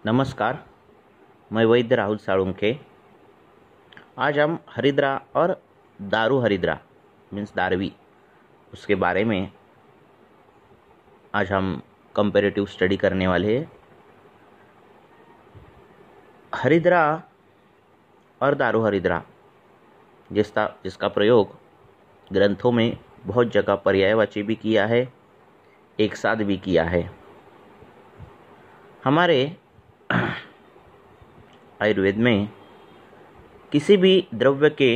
नमस्कार, मैं वैद्य राहुल साळुंखे। आज हम हरिद्रा और दारू हरिद्रा मीन्स दारवी उसके बारे में आज हम कंपैरेटिव स्टडी करने वाले हैं। हरिद्रा और दारू हरिद्रा जिसका प्रयोग ग्रंथों में बहुत जगह पर्यायवाची भी किया है, एक साथ भी किया है। हमारे आयुर्वेद में किसी भी द्रव्य के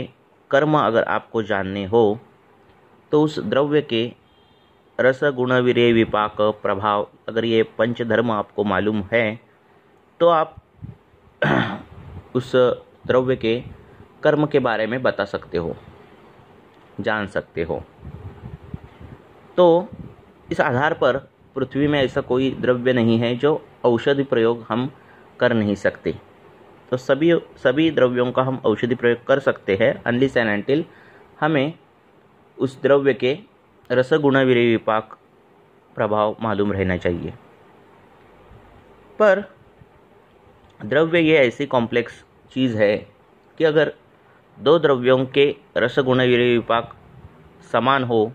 कर्म अगर आपको जानने हो तो उस द्रव्य के रस गुण वीर्य विपाक प्रभाव अगर ये पंचधर्म आपको मालूम है तो आप उस द्रव्य के कर्म के बारे में बता सकते हो, जान सकते हो। तो इस आधार पर पृथ्वी में ऐसा कोई द्रव्य नहीं है जो औषधि प्रयोग हम कर नहीं सकते। तो सभी द्रव्यों का हम औषधि प्रयोग कर सकते हैं अनलिस एंड अनटिल हमें उस द्रव्य के रसगुण वीर्य विपाक प्रभाव मालूम रहना चाहिए। पर द्रव्य ये ऐसी कॉम्प्लेक्स चीज़ है कि अगर दो द्रव्यों के रसगुण वीर्य विपाक समान हो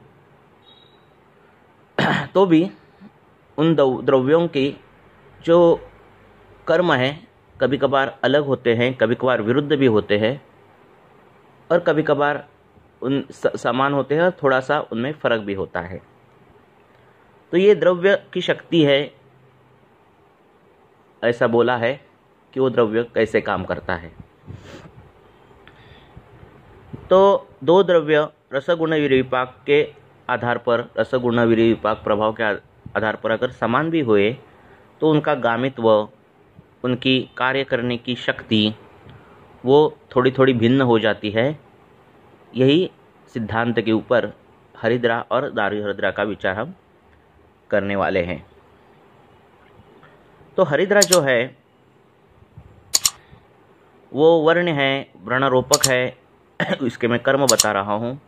तो भी उन द्रव्यों की जो कर्म है कभी कभार अलग होते हैं, कभी कभार विरुद्ध भी होते हैं और कभी कभार उन समान होते हैं और थोड़ा सा उनमें फर्क भी होता है। तो ये द्रव्य की शक्ति है, ऐसा बोला है कि वो द्रव्य कैसे काम करता है। तो दो द्रव्य रसगुण वीर्य विपाक के आधार पर, रसगुण वीर्य विपाक प्रभाव के आधार पर अगर समान भी हुए तो उनका गामित्व, उनकी कार्य करने की शक्ति वो थोड़ी थोड़ी भिन्न हो जाती है। यही सिद्धांत के ऊपर हरिद्रा और दारू हरिद्रा का विचार हम करने वाले हैं। तो हरिद्रा जो है वो वर्ण है, व्रणरोपक है, इसके मैं कर्म बता रहा हूँ,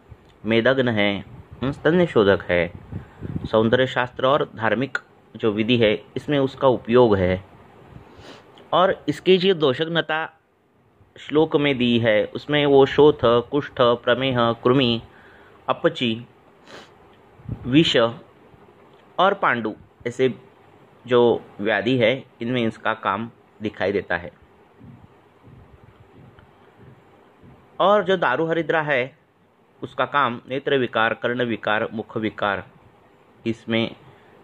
मेदग्न है, स्तन्य शोधक है, सौंदर्य शास्त्र और धार्मिक जो विधि है इसमें उसका उपयोग है। और इसकी जो दोषज्ञता श्लोक में दी है उसमें वो शोथ, कुष्ठ, प्रमेह, कृमि, अपची, विष और पांडु ऐसे जो व्याधि है इनमें इसका काम दिखाई देता है। और जो दारू हरिद्रा है उसका काम नेत्र विकार, कर्ण विकार, मुख विकार इसमें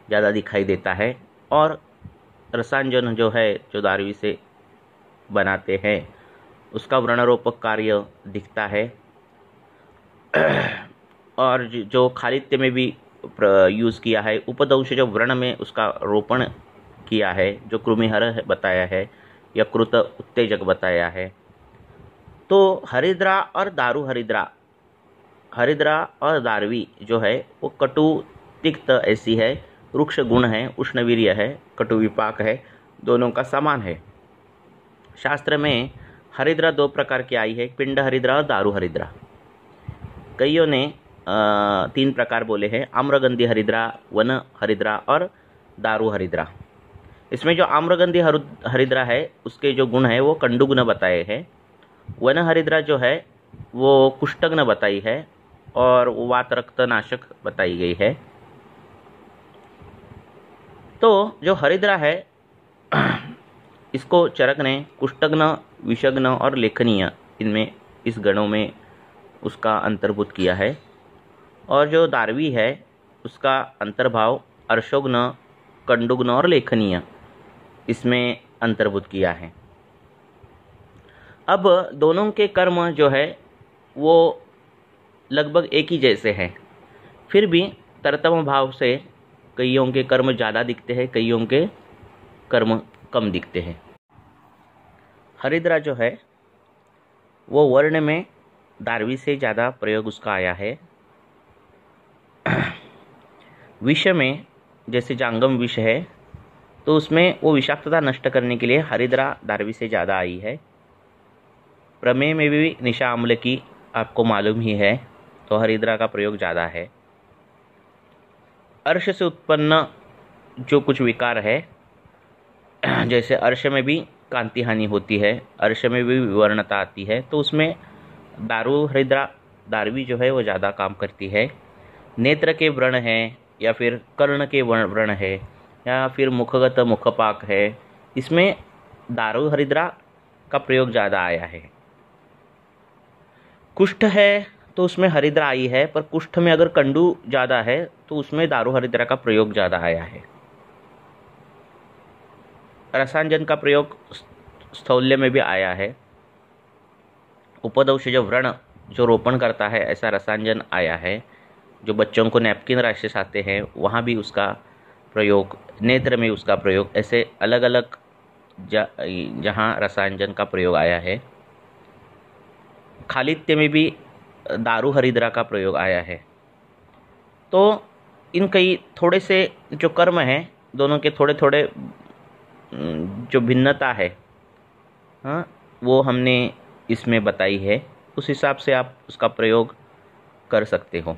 ज़्यादा दिखाई देता है। और रसांजन जो है जो दारवी से बनाते हैं उसका व्रणरोपक कार्य दिखता है। और जो खालित्य में भी यूज़ किया है, उपदंश जो व्रण में उसका रोपण किया है, जो कृमिहर बताया है या कृत उत्तेजक बताया है। तो हरिद्रा और दारू हरिद्रा, हरिद्रा और दारवी जो है वो कटु तिक्त ऐसी है, रुक्ष गुण है, उष्णवीर्य है, कटु विपाक है, दोनों का समान है। शास्त्र में हरिद्रा दो प्रकार की आई है, पिंड हरिद्रा और दारू हरिद्रा। कईयों ने 3 प्रकार बोले हैं, आम्रगंधी हरिद्रा, वन हरिद्रा और दारू हरिद्रा। इसमें जो आम्रगंधी हरिद्रा है उसके जो गुण है वो कंडुगुण बताए हैं। वन हरिद्रा जो है वो कुष्ठग्न बताई है और वात रक्तनाशक बताई गई है। तो जो हरिद्रा है इसको चरक ने कुष्ठग्न, विषग्न और लेखनीय इनमें इस गणों में उसका अंतर्भूत किया है। और जो दारवी है उसका अंतर्भाव अर्शोग्न, कंडुग्न और लेखनीय इसमें अंतर्भूत किया है। अब दोनों के कर्म जो है वो लगभग एक ही जैसे हैं, फिर भी तरतम भाव से कईयों के कर्म ज़्यादा दिखते हैं, कईयों के कर्म कम दिखते हैं। हरिद्रा जो है वो वर्ण में दारवी से ज़्यादा प्रयोग उसका आया है। विष में जैसे जांगम विष है तो उसमें वो विषाक्तता नष्ट करने के लिए हरिद्रा दारवी से ज़्यादा आई है। प्रमेय में भी निशा अम्ल की आपको मालूम ही है, तो हरिद्रा का प्रयोग ज़्यादा है। अर्श से उत्पन्न जो कुछ विकार है जैसे अर्श में भी कांति हानि होती है, अर्श में भी विवर्णता आती है, तो उसमें दारू हरिद्रा दारवी जो है वो ज़्यादा काम करती है। नेत्र के व्रण हैं या फिर कर्ण के व्रण है या फिर मुखगत मुखपाक है, इसमें दारू हरिद्रा का प्रयोग ज़्यादा आया है। कुष्ठ है तो उसमें हरिद्रा आई है, पर कुष्ठ में अगर कंडू ज़्यादा है तो उसमें दारू हरिद्रा का प्रयोग ज़्यादा आया है। रसांजन का प्रयोग स्थौल्य में भी आया है। उपदंश जो व्रण जो रोपण करता है ऐसा रसांजन आया है। जो बच्चों को नैपकिन रैशेस आते हैं वहाँ भी उसका प्रयोग, नेत्र में उसका प्रयोग, ऐसे अलग अलग जहाँ रसांजन का प्रयोग आया है। खालित्य में भी दारू हरिद्रा का प्रयोग आया है। तो इन कई थोड़े से जो कर्म हैं दोनों के थोड़े थोड़े जो भिन्नता है, हाँ, वो हमने इसमें बताई है। उस हिसाब से आप उसका प्रयोग कर सकते हो।